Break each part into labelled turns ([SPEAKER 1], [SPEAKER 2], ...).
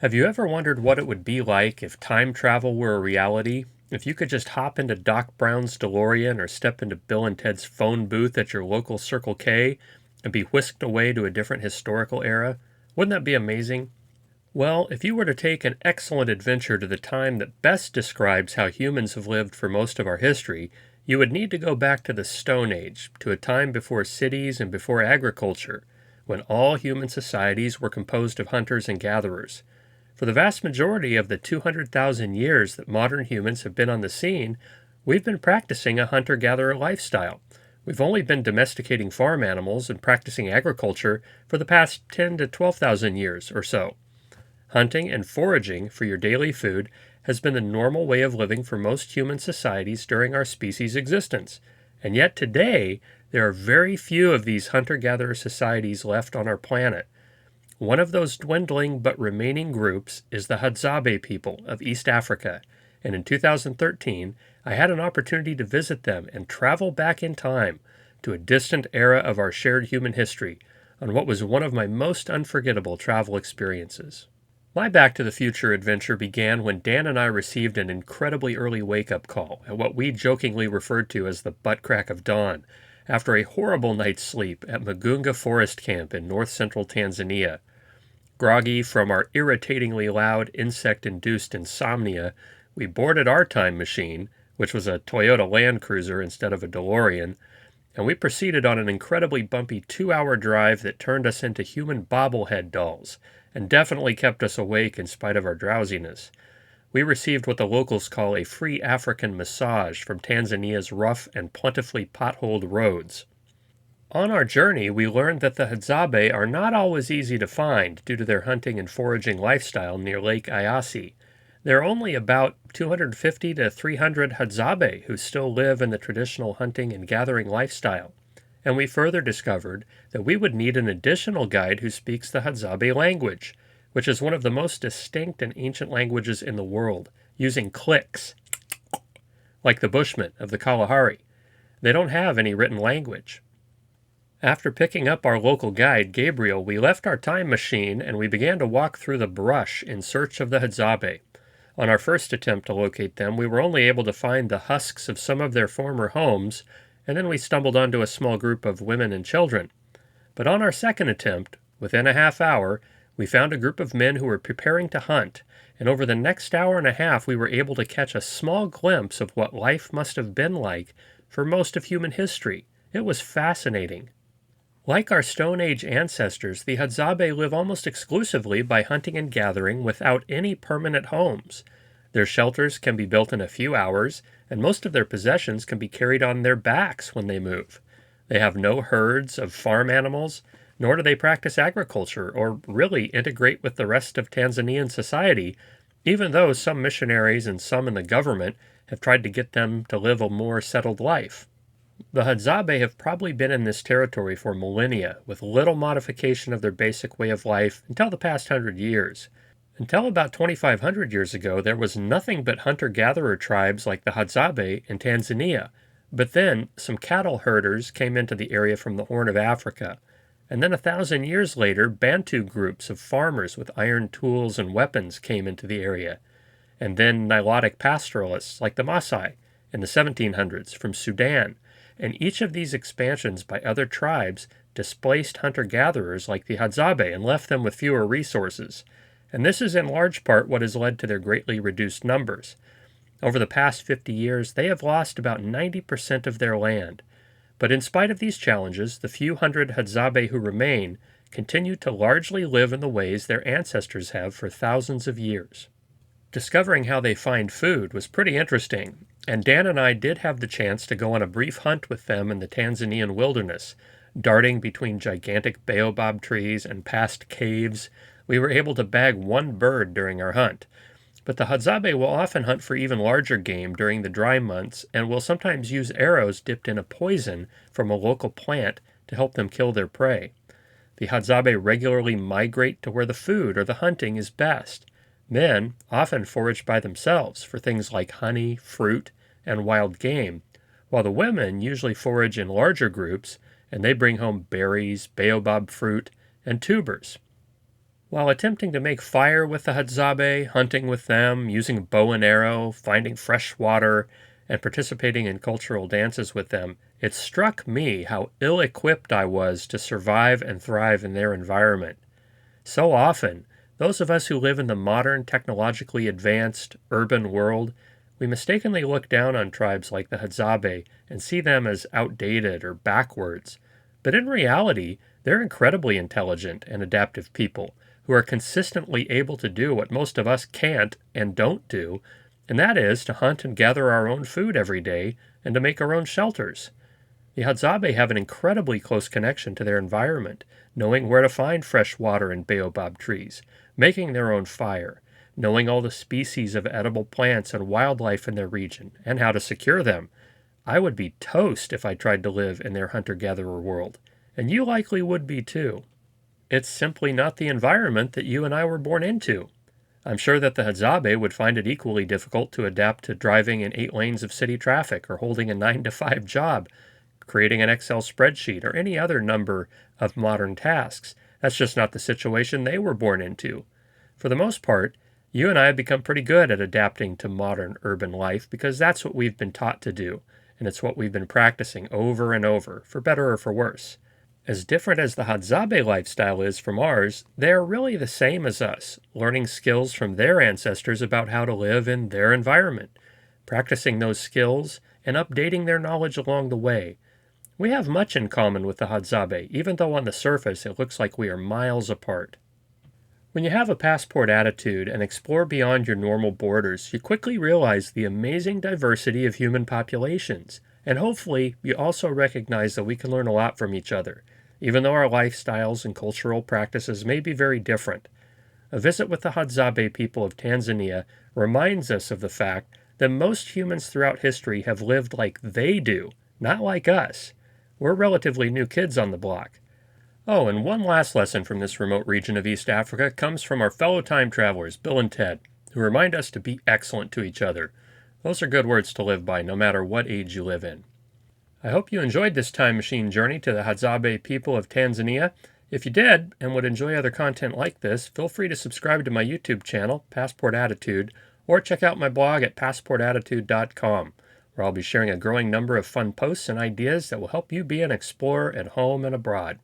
[SPEAKER 1] Have you ever wondered what it would be like if time travel were a reality? If you could just hop into Doc Brown's DeLorean or step into Bill and Ted's phone booth at your local Circle K and be whisked away to a different historical era? Wouldn't that be amazing? Well, if you were to take an excellent adventure to the time that best describes how humans have lived for most of our history, you would need to go back to the Stone Age, to a time before cities and before agriculture, when all human societies were composed of hunters and gatherers. For the vast majority of the 200,000 years that modern humans have been on the scene, we've been practicing a hunter gatherer lifestyle. We've only been domesticating farm animals and practicing agriculture for the past 10 to 12,000 years or so. Hunting and foraging for your daily food has been the normal way of living for most human societies during our species' existence. And yet today, there are very few of these hunter gatherer societies left on our planet. One of those dwindling but remaining groups is the Hadzabe people of East Africa, and in 2013 I had an opportunity to visit them and travel back in time to a distant era of our shared human history on what was one of my most unforgettable travel experiences. My Back to the Future adventure began when Dan and I received an incredibly early wake-up call at what we jokingly referred to as the butt crack of dawn, after a horrible night's sleep at Mugunga Forest Camp in north-central Tanzania. Groggy from our irritatingly loud insect-induced insomnia, we boarded our time machine, which was a Toyota Land Cruiser instead of a DeLorean, and we proceeded on an incredibly bumpy 2-hour drive that turned us into human bobblehead dolls and definitely kept us awake in spite of our drowsiness. We received what the locals call a free African massage from Tanzania's rough and plentifully potholed roads. On our journey, we learned that the Hadzabe are not always easy to find due to their hunting and foraging lifestyle near Lake Eyasi. There are only about 250 to 300 Hadzabe who still live in the traditional hunting and gathering lifestyle. And we further discovered that we would need an additional guide who speaks the Hadzabe language, which is one of the most distinct and ancient languages in the world, using clicks, like the Bushmen of the Kalahari. They don't have any written language. After picking up our local guide, Gabriel, we left our time machine and we began to walk through the brush in search of the Hadzabe. On our first attempt to locate them, we were only able to find the husks of some of their former homes, and then we stumbled onto a small group of women and children. But on our second attempt, within a half hour, we found a group of men who were preparing to hunt, and over the next hour and a half we were able to catch a small glimpse of what life must have been like for most of human history. It was fascinating. Like our Stone Age ancestors, the Hadzabe live almost exclusively by hunting and gathering without any permanent homes. Their shelters can be built in a few hours, and most of their possessions can be carried on their backs when they move. They have no herds of farm animals, nor do they practice agriculture or really integrate with the rest of Tanzanian society, even though some missionaries and some in the government have tried to get them to live a more settled life. The Hadzabe have probably been in this territory for millennia, with little modification of their basic way of life until the past 100 years. Until about 2,500 years ago, there was nothing but hunter-gatherer tribes like the Hadzabe in Tanzania, but then some cattle herders came into the area from the Horn of Africa. And then 1,000 years later, Bantu groups of farmers with iron tools and weapons came into the area. And then Nilotic pastoralists like the Maasai in the 1700s from Sudan. And each of these expansions by other tribes displaced hunter-gatherers like the Hadzabe and left them with fewer resources. And this is in large part what has led to their greatly reduced numbers. Over the past 50 years, they have lost about 90% of their land. But in spite of these challenges, the few hundred Hadzabe who remain continue to largely live in the ways their ancestors have for thousands of years. Discovering how they find food was pretty interesting, and Dan and I did have the chance to go on a brief hunt with them in the Tanzanian wilderness. Darting between gigantic baobab trees and past caves, we were able to bag one bird during our hunt. But the Hadzabe will often hunt for even larger game during the dry months and will sometimes use arrows dipped in a poison from a local plant to help them kill their prey. The Hadzabe regularly migrate to where the food or the hunting is best. Men often forage by themselves for things like honey, fruit, and wild game, while the women usually forage in larger groups, and they bring home berries, baobab fruit, and tubers. While attempting to make fire with the Hadzabe, hunting with them, using a bow and arrow, finding fresh water, and participating in cultural dances with them, it struck me how ill-equipped I was to survive and thrive in their environment. So often, those of us who live in the modern, technologically advanced, urban world, we mistakenly look down on tribes like the Hadzabe and see them as outdated or backwards. But in reality, they're incredibly intelligent and adaptive people who are consistently able to do what most of us can't and don't do, and that is to hunt and gather our own food every day and to make our own shelters. The Hadzabe have an incredibly close connection to their environment, knowing where to find fresh water in baobab trees, making their own fire, knowing all the species of edible plants and wildlife in their region, and how to secure them. I would be toast if I tried to live in their hunter-gatherer world, and you likely would be too. It's simply not the environment that you and I were born into. I'm sure that the Hadzabe would find it equally difficult to adapt to driving in 8 lanes of city traffic or holding a 9-to-5 job, creating an Excel spreadsheet, or any other number of modern tasks. That's just not the situation they were born into. For the most part, you and I have become pretty good at adapting to modern urban life because that's what we've been taught to do, and it's what we've been practicing over and over, for better or for worse. As different as the Hadzabe lifestyle is from ours, they are really the same as us, learning skills from their ancestors about how to live in their environment, practicing those skills, and updating their knowledge along the way. We have much in common with the Hadzabe, even though on the surface it looks like we are miles apart. When you have a passport attitude and explore beyond your normal borders, you quickly realize the amazing diversity of human populations, and hopefully you also recognize that we can learn a lot from each other, even though our lifestyles and cultural practices may be very different. A visit with the Hadzabe people of Tanzania reminds us of the fact that most humans throughout history have lived like they do, not like us. We're relatively new kids on the block. Oh, and one last lesson from this remote region of East Africa comes from our fellow time travelers, Bill and Ted, who remind us to be excellent to each other. Those are good words to live by, no matter what age you live in. I hope you enjoyed this time machine journey to the Hadzabe people of Tanzania. If you did, and would enjoy other content like this, feel free to subscribe to my YouTube channel, Passport Attitude, or check out my blog at passportattitude.com, where I'll be sharing a growing number of fun posts and ideas that will help you be an explorer at home and abroad.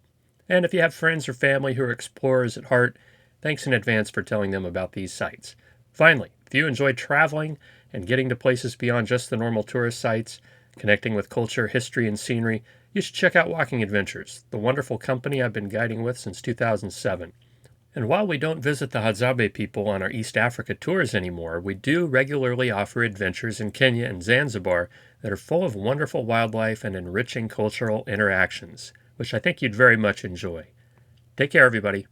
[SPEAKER 1] And if you have friends or family who are explorers at heart, thanks in advance for telling them about these sites. Finally, if you enjoy traveling and getting to places beyond just the normal tourist sites, connecting with culture, history, and scenery, you should check out Walking Adventures, the wonderful company I've been guiding with since 2007. And while we don't visit the Hadzabe people on our East Africa tours anymore, we do regularly offer adventures in Kenya and Zanzibar that are full of wonderful wildlife and enriching cultural interactions, which I think you'd very much enjoy. Take care, everybody.